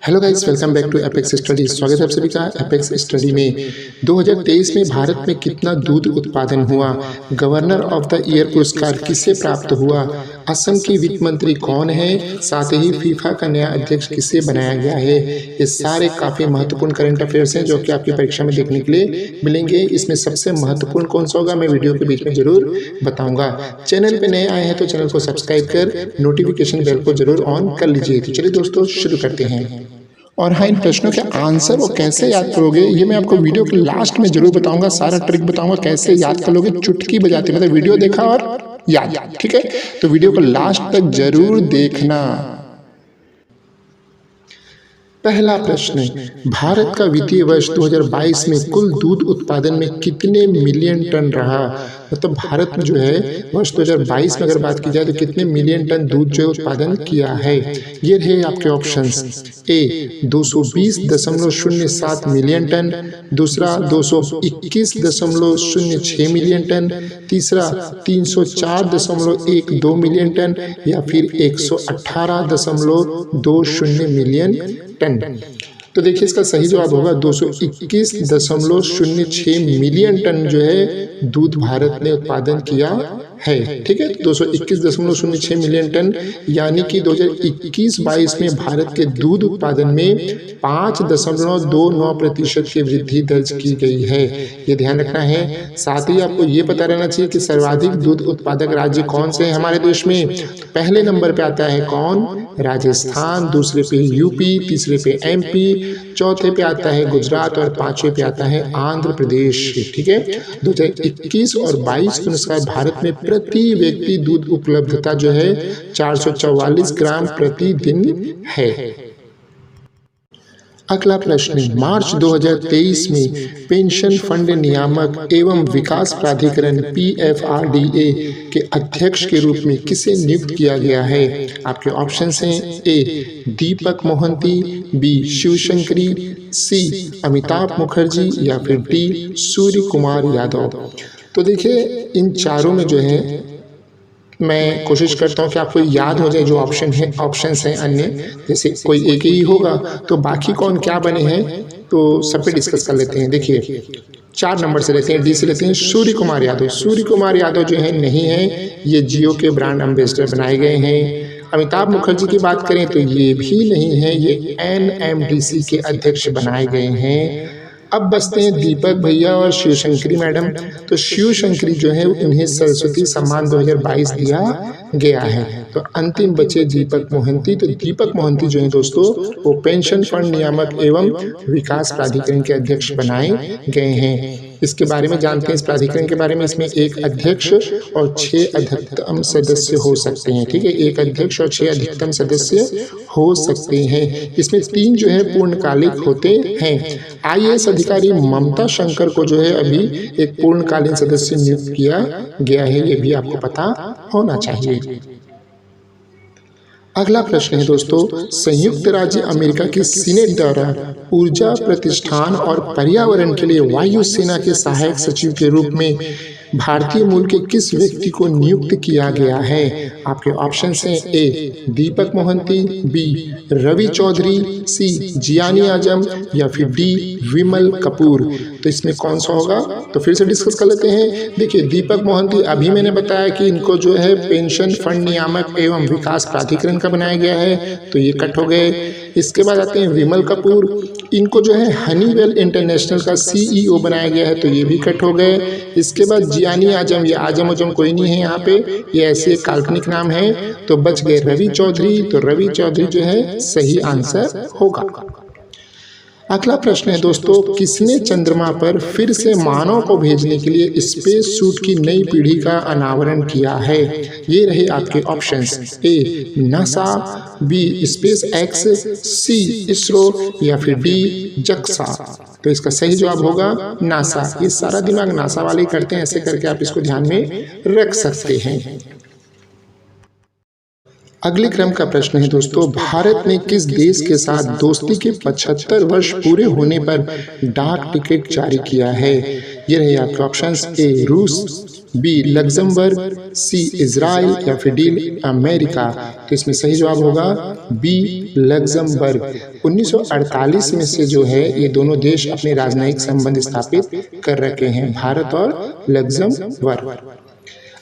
Hello guys, welcome back to Apex study. स्वागत है आप सभी का एपेक्स स्टडी में। 2023 में भारत में कितना दूध उत्पादन हुआ, गवर्नर ऑफ द ईयर पुरस्कार किसे प्राप्त हुआ, असम की वित्त मंत्री कौन है, साथ ही फीफा का नया अध्यक्ष किसे बनाया गया है। ये सारे काफ़ी महत्वपूर्ण करंट अफेयर्स हैं जो कि आपकी परीक्षा में देखने के लिए मिलेंगे। इसमें सबसे महत्वपूर्ण कौन सा होगा मैं वीडियो के बीच में जरूर बताऊंगा। चैनल पे नए आए हैं तो चैनल को सब्सक्राइब कर नोटिफिकेशन बेल को जरूर ऑन कर लीजिए। तो चलिए दोस्तों शुरू करते हैं। और हाँ, इन प्रश्नों के आंसर वो कैसे याद करोगे ये मैं आपको वीडियो के लास्ट में जरूर बताऊंगा। सारा ट्रिक बताऊंगा कैसे याद कर लोगे चुटकी बजाते, मतलब वीडियो देखा और याद। ठीक है, तो वीडियो को लास्ट तक जरूर देखना। पहला प्रश्न, भारत का वित्तीय वर्ष 2022 में कुल दूध उत्पादन में कितने मिलियन टन रहा। मतलब भारत में जो है वर्ष 2022 में अगर बात की जाए तो कितने मिलियन टन दूध जो उत्पादन किया है। ये रहे आपके ऑप्शंस। ए 220.07 मिलियन टन, दूसरा 221.06 मिलियन टन, तीसरा 304.12 मिलियन टन, या फिर 118.20 मिलियन टन। तो देखिए इसका सही जवाब होगा 221.06 मिलियन टन जो है दूध भारत ने उत्पादन किया है। ठीक है, 221.06 मिलियन टन, यानी कि 2021-22 में भारत के दूध उत्पादन में 5.29% की वृद्धि दर्ज की गई है। ये ध्यान रखना है। साथ ही आपको ये पता रहना चाहिए कि सर्वाधिक दूध उत्पादक राज्य कौन से हैं हमारे देश में। पहले नंबर पे आता है कौन, राजस्थान, दूसरे पे यूपी, तीसरे पे एमपी, चौथे पे आता है गुजरात और पांचवें पे आता है आंध्र प्रदेश। ठीक है, 2021 और 22 के अनुसार भारत में प्रति व्यक्ति दूध उपलब्धता जो है 444 ग्राम प्रति दिन है। अगला प्रश्न, मार्च 2023 में पेंशन फंड नियामक एवं विकास प्राधिकरण PFRDA के अध्यक्ष के रूप में किसे नियुक्त किया गया है। आपके ऑप्शंस हैं ए दीपक मोहंती, बी शिवशंकरी, सी अमिताभ मुखर्जी, या फिर डी सूर्य कुमार यादव। तो देखिए इन चारों में जो है मैं कोशिश करता हूँ कि आपको याद हो जाए जो ऑप्शंस हैं अन्य, जैसे कोई एक ही होगा तो बाकी कौन क्या बने हैं तो सब पे डिस्कस कर लेते हैं। देखिए 4 नंबर से लेते हैं, डी से लेते हैं सूर्य कुमार यादव। सूर्य कुमार यादव जो है नहीं है, ये जियो के ब्रांड एम्बेसडर बनाए गए हैं। अमिताभ मुखर्जी की बात करें तो ये भी नहीं है, ये NMDC के अध्यक्ष बनाए गए हैं। अब बचते हैं दीपक भैया और शिवशंकरी मैडम। तो शिवशंकरी जो है उन्हें सरस्वती सम्मान 2022 दिया गया है। तो अंतिम बचे दीपक मोहंती। तो दीपक मोहंती जो है दोस्तों वो पेंशन फंड नियामक एवं विकास प्राधिकरण के अध्यक्ष बनाए गए हैं। इसके बारे में जानते हैं, इस प्राधिकरण के बारे में। इसमें एक अध्यक्ष और 6 अधिकतम सदस्य हो सकते हैं। ठीक है, एक अध्यक्ष और 6 अधिकतम सदस्य हो सकते हैं। इसमें 3 जो है पूर्णकालिक होते हैं। IAS अधिकारी ममता शंकर को जो है अभी एक पूर्णकालीन सदस्य नियुक्त किया गया है, ये भी आपको पता होना चाहिए। अगला प्रश्न है दोस्तों, संयुक्त राज्य अमेरिका की सीनेट द्वारा ऊर्जा प्रतिष्ठान और पर्यावरण के लिए वायुसेना के सहायक सचिव के रूप में भारतीय मूल के किस व्यक्ति को नियुक्त किया गया है। आपके ऑप्शन हैं ए दीपक मोहंती, बी रवि चौधरी, सी जियानी आजम, या फिर डी विमल कपूर। तो इसमें कौन सा होगा तो फिर से डिस्कस कर लेते हैं। देखिए दीपक मोहंती अभी मैंने बताया कि इनको जो है पेंशन फंड नियामक एवं विकास प्राधिकरण का बनाया गया है, तो ये कट हो गए। इसके बाद आते हैं विमल कपूर, इनको जो है हनीवेल इंटरनेशनल का CEO बनाया गया है, तो ये भी कट हो गए। इसके बाद जियानी आजम, ये आजम कोई नहीं है यहाँ पे, ये ऐसे काल्पनिक नाम है। तो बच गए रवि चौधरी, तो रवि चौधरी जो है सही आंसर होगा। अगला प्रश्न है दोस्तों, किसने चंद्रमा पर फिर से मानव को भेजने के लिए स्पेस सूट की नई पीढ़ी का अनावरण किया है। ये रहे आपके options. A NASA, B SpaceX, C ISRO, या फिर डी जक्सा। तो इसका सही जवाब होगा नासा। ये सारा दिमाग नासा वाले करते हैं, ऐसे करके आप इसको ध्यान में रख सकते हैं। अगले क्रम का प्रश्न है दोस्तों, भारत ने किस देश के साथ दोस्ती के 75 वर्ष पूरे होने पर डाक टिकट जारी किया है। ये रहे आपके ऑप्शंस। ए रूस, बी लग्जमबर्ग, सी इजराइल या फिर डी अमेरिका। तो इसमें सही जवाब होगा बी लग्जमबर्ग। 1948 में से जो है ये दोनों देश अपने राजनयिक संबंध स्थापित कर रखे हैं, भारत और लग्जमबर्ग।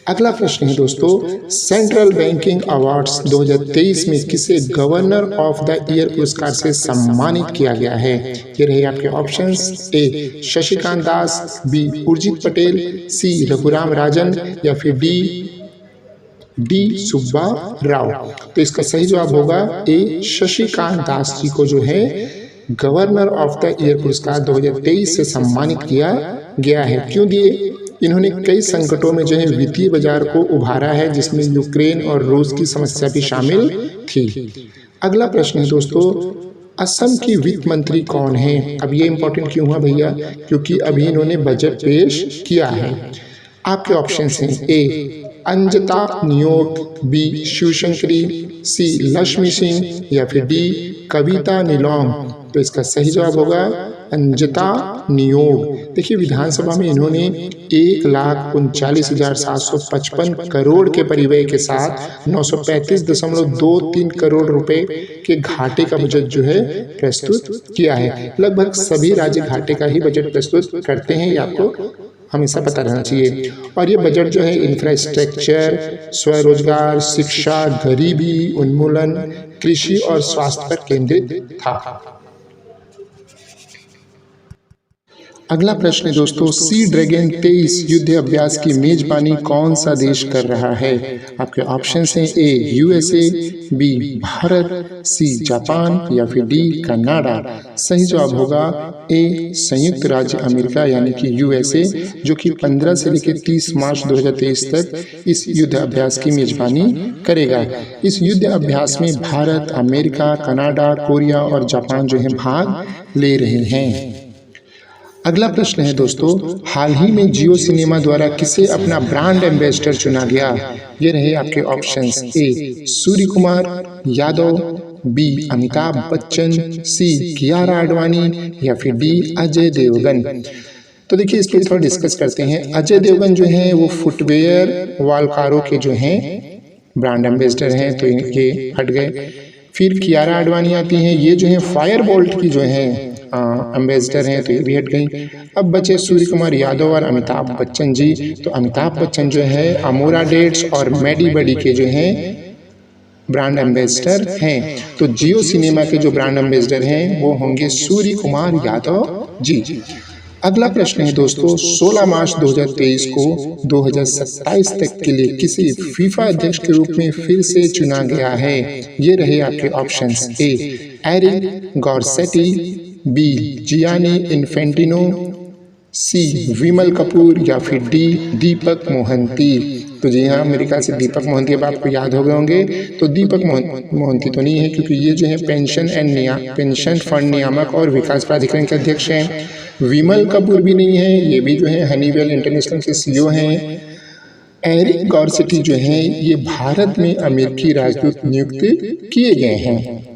अगला प्रश्न है दोस्तों, सेंट्रल बैंकिंग अवार्ड्स 2023 में किसे गवर्नर ऑफ द ईयर पुरस्कार से सम्मानित किया गया है? ये रहे आपके ऑप्शंस, ए शशिकांत दास, बी उर्जित पटेल, सी रघुराम राजन या फिर डी सुब्बा राव। तो इसका सही जवाब होगा ए शशिकांत दास जी को जो है गवर्नर ऑफ द ईयर पुरस्कार 2023 से सम्मानित किया गया है। क्यों दिए? इन्होंने कई संकटों में जो है वित्तीय बाजार को उभारा है, जिसमें यूक्रेन और रूस की समस्या भी शामिल थी। अगला प्रश्न है दोस्तों, असम की वित्त मंत्री कौन है? अब ये इंपॉर्टेंट क्यों हुआ भैया? क्योंकि अभी इन्होंने बजट पेश किया है। आपके ऑप्शंस हैं, ए अंजता नियोग, बी शिवशंकरी, सी लक्ष्मी सिंह या फिर डी कविता नीलोम। तो इसका सही जवाब होगा अंजता नियोग। देखिए विधानसभा में इन्होंने 1,39,755 करोड़ के परिव्यय के साथ 935.23 करोड़ रुपए के घाटे का बजट जो है प्रस्तुत किया है। लगभग सभी राज्य घाटे का ही बजट प्रस्तुत करते हैं, ये आपको हमेशा पता रहना चाहिए। और ये बजट जो है इंफ्रास्ट्रक्चर, स्वरोजगार, शिक्षा, गरीबी उन्मूलन, कृषि और स्वास्थ्य पर केंद्रित था। अगला प्रश्न है दोस्तों, सी ड्रैगन 23 युद्ध अभ्यास की मेजबानी कौन सा देश कर रहा है? आपके ऑप्शंस हैं, A USA, B Bharat, C Japan या फिर डी कनाडा। सही जवाब होगा ए संयुक्त राज्य अमेरिका यानी कि यूएसए, जो कि 15 से लेकर 30 मार्च 2023 तक इस युद्ध अभ्यास की मेजबानी करेगा। इस युद्ध अभ्यास में भारत, अमेरिका, कनाडा, कोरिया और जापान जो है भाग ले रहे हैं। अगला प्रश्न है दोस्तों, हाल ही में जियो सिनेमा द्वारा किसे अपना ब्रांड एम्बेसडर चुना गया? ये रहे आपके ऑप्शंस, ए सूर्य कुमार यादव, बी अमिताभ बच्चन, सी कियारा आडवाणी या फिर डी अजय देवगन। तो देखिए इस पर थोड़ा डिस्कस करते हैं। अजय देवगन जो है वो फुटवेयर वालकारों के जो हैं ब्रांड एम्बेसडर हैं, तो इनके हट गए। फिर कियारा आडवाणी आती हैं, ये जो है फायर बोल्ट की जो है एम्बेसडर हैं, तो ये भी हट गई। अब बचे सूर्य कुमार यादव और अमिताभ बच्चन जी। तो अमिताभ बच्चन जो है अमोरा डेट्स और मेडी बडी के जो हैं ब्रांड एम्बेसडर हैं। तो जियो सिनेमा के जो ब्रांड एम्बेसडर हैं वो होंगे सूर्य कुमार यादव जी। अगला प्रश्न है दोस्तों, 16 मार्च 2023 को 2027 तक के लिए किसी फीफा अध्यक्ष के रूप में फिर से चुना गया है? ये रहे आपके ऑप्शंस, ए एरिक गॉर्सेटी, बी जियानी इन्फेंटिनो, सी विमल कपूर या फिर डी दीपक मोहंती। तो जी हाँ, अमेरिका से दीपक मोहंती अब आपको याद हो गए होंगे। तो दीपक मोहंती तो नहीं है, क्योंकि ये जो है पेंशन फंड नियामक और विकास प्राधिकरण के अध्यक्ष हैं। विमल कपूर भी नहीं है, ये भी जो है हनीवेल इंटरनेशनल के सीईओ हैं। एरिक गॉर्सेटी जो है ये भारत में अमेरिकी राजदूत नियुक्त किए गए हैं।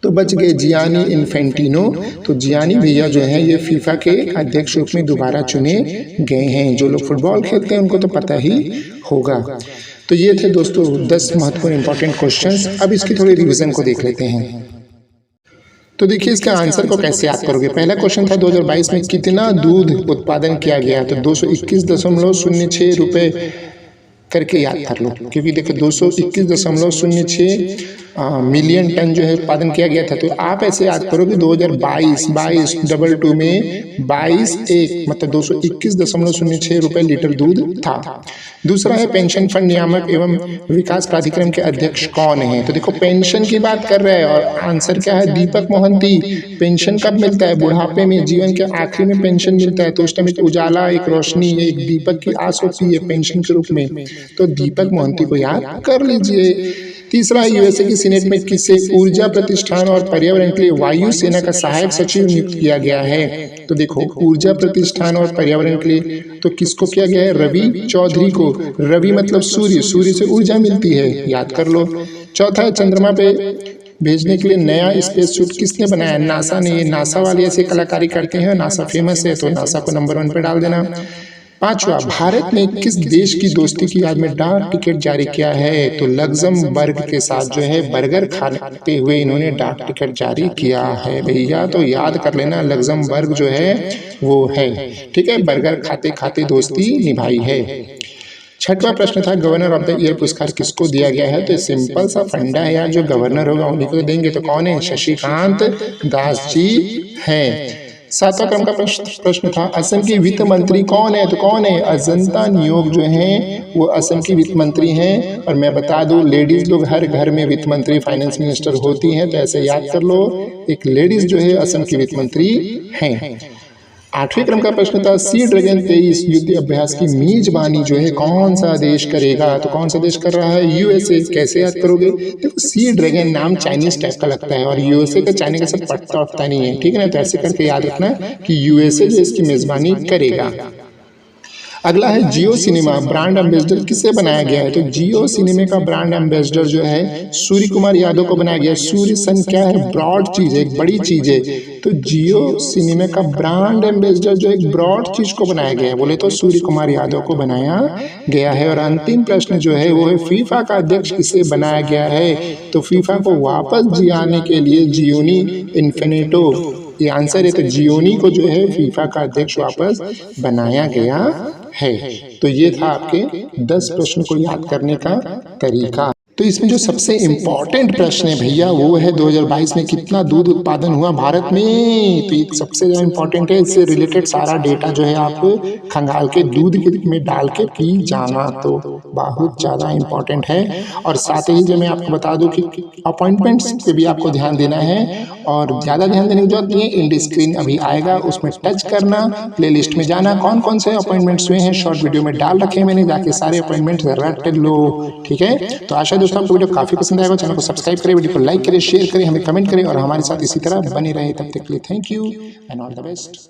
तो बच गए जियानी इन्फेंटिनो। तो जियानी भैया जो हैं ये फीफा के अध्यक्ष रूप में दोबारा चुने गए हैं। जो लोग फुटबॉल खेलते हैं उनको तो पता ही होगा। तो ये थे दोस्तों 10 महत्वपूर्ण इंपॉर्टेंट क्वेश्चंस। अब इसकी थोड़ी रिवीजन को देख लेते हैं। तो देखिए इसके आंसर को कैसे याद करोगे। पहला क्वेश्चन था 2022 में कितना दूध उत्पादन किया गया? तो 221.06 रुपये करके याद कर लो, क्योंकि देखो 221.06 मिलियन टन जो है उत्पादन किया गया था। तो आप ऐसे याद करो कि 2022 में 22 मतलब 221.06 रुपये लीटर दूध था। दूसरा है पेंशन फंड नियामक एवं विकास प्राधिकरण के अध्यक्ष कौन है? तो देखो पेंशन की बात कर रहे हैं और आंसर क्या है? दीपक मोहंती। पेंशन कब मिलता है? बुढ़ापे में, जीवन के आखिरी में पेंशन मिलता है। तो उस टाइम एक उजाला, एक रोशनी, एक दीपक की आस होती है पेंशन के रूप में। तो दीपक मोहंती को याद कर लीजिए। तीसरा यूएसए की सीनेट में किसे ऊर्जा प्रतिष्ठान और पर्यावरण के लिए वायु सेना का सहायक सचिव नियुक्त किया गया है? तो देखो ऊर्जा प्रतिष्ठान और पर्यावरण के लिए तो किसको किया गया है? रवि चौधरी को। रवि मतलब सूर्य, सूर्य से ऊर्जा मिलती है, याद कर लो। चौथा है चंद्रमा पे भेजने के लिए नया स्पेस सूट किसने बनाया? नासा ने। ये नासा वाले ऐसे कलाकारी करते हैं, नासा फेमस है, तो नासा को नंबर 1 पे डाल देना। पांचवा, भारत ने किस देश की दोस्ती की याद में डाक टिकट जारी किया है? तो लग्जमबर्ग के साथ जो है बर्गर खाते हुए इन्होंने डाक टिकट जारी किया है भैया। तो याद कर लेना, लग्जमबर्ग जो है वो है, ठीक है, बर्गर खाते खाते दोस्ती निभाई है। छठवां प्रश्न था, गवर्नर ऑफ द ईयर पुरस्कार किसको दिया गया है? तो सिंपल सा फंडा है यार, जो गवर्नर होगा उन्हीं को देंगे। तो कौन है? शशिकांत दास जी हैं। सातवां क्रम का प्रश्न था, असम की वित्त मंत्री कौन है? तो कौन है? अजंता नियोग जो है वो असम की वित्त मंत्री हैं। और मैं बता दूं, लेडीज लोग हर घर में वित्त मंत्री, फाइनेंस मिनिस्टर होती हैं, तो ऐसे याद कर लो, एक लेडीज जो है असम की वित्त मंत्री हैं। आठवें क्रम का प्रश्न था, सी ड्रैगन 23 युद्ध अभ्यास की मेजबानी जो है कौन सा देश करेगा? तो कौन सा देश कर रहा है? यूएसए। कैसे याद करोगे? देखो, सी ड्रैगन नाम चाइनीज टाइप का लगता है और यूएसए का चाइनीज का सब पटता उठता नहीं है, ठीक है ना। तो ऐसे करके याद रखना कि यूएसए जो इसकी मेजबानी करेगा। अगला है, जियो सिनेमा ब्रांड एम्बेसडर किसे बनाया गया है? तो जियो सिनेमा का ब्रांड एम्बेसडर जो है सूर्य कुमार यादव को बनाया गया है। सूर्य सन क्या है? ब्रॉड चीज है, एक बड़ी चीज है। तो जियो सिनेमा का ब्रांड एम्बेसडर जो एक ब्रॉड चीज को बनाया गया है, बोले तो सूर्य कुमार यादव को बनाया गया है। और अंतिम प्रश्न जो है वो है, फीफा का अध्यक्ष किसे बनाया गया है? तो फीफा को वापस जियाने के लिए जियोनी इन्फिनेटो, ये आंसर है। तो जियोनी को जो है फीफा का अध्यक्ष वापस बनाया गया है। तो ये था आपके 10 प्रश्न को याद करने का तरीका। तो इसमें जो सबसे इम्पोर्टेंट प्रश्न है भैया वो है 2022 में कितना दूध उत्पादन हुआ भारत में? तो एक सबसे ज़्यादा इम्पोर्टेंट है, इससे रिलेटेड सारा डेटा जो है आप खंगाल के दूध में डाल के पी जाना, तो बहुत ज़्यादा इम्पोर्टेंट है। और साथ ही जो मैं आपको बता दूं कि अपॉइंटमेंट्स पे भी आपको ध्यान देना है, और ज़्यादा ध्यान देने की जरूरत नहीं है। इंड स्क्रीन अभी आएगा, उसमें टच करना, प्ले लिस्ट में जाना, कौन कौन से अपॉइंटमेंट्स हुए हैं शॉर्ट वीडियो में डाल रखे हैं मैंने, जाके सारे अपॉइंटमेंट्स रट लो, ठीक है। तो आशा दोस्तों आपको वीडियो काफी पसंद आएगा। चैनल को सब्सक्राइब करें, वीडियो को लाइक करें, शेयर करें, हमें कमेंट करें और हमारे साथ इसी तरह बने रहें। तब तक के लिए thank you and all the best.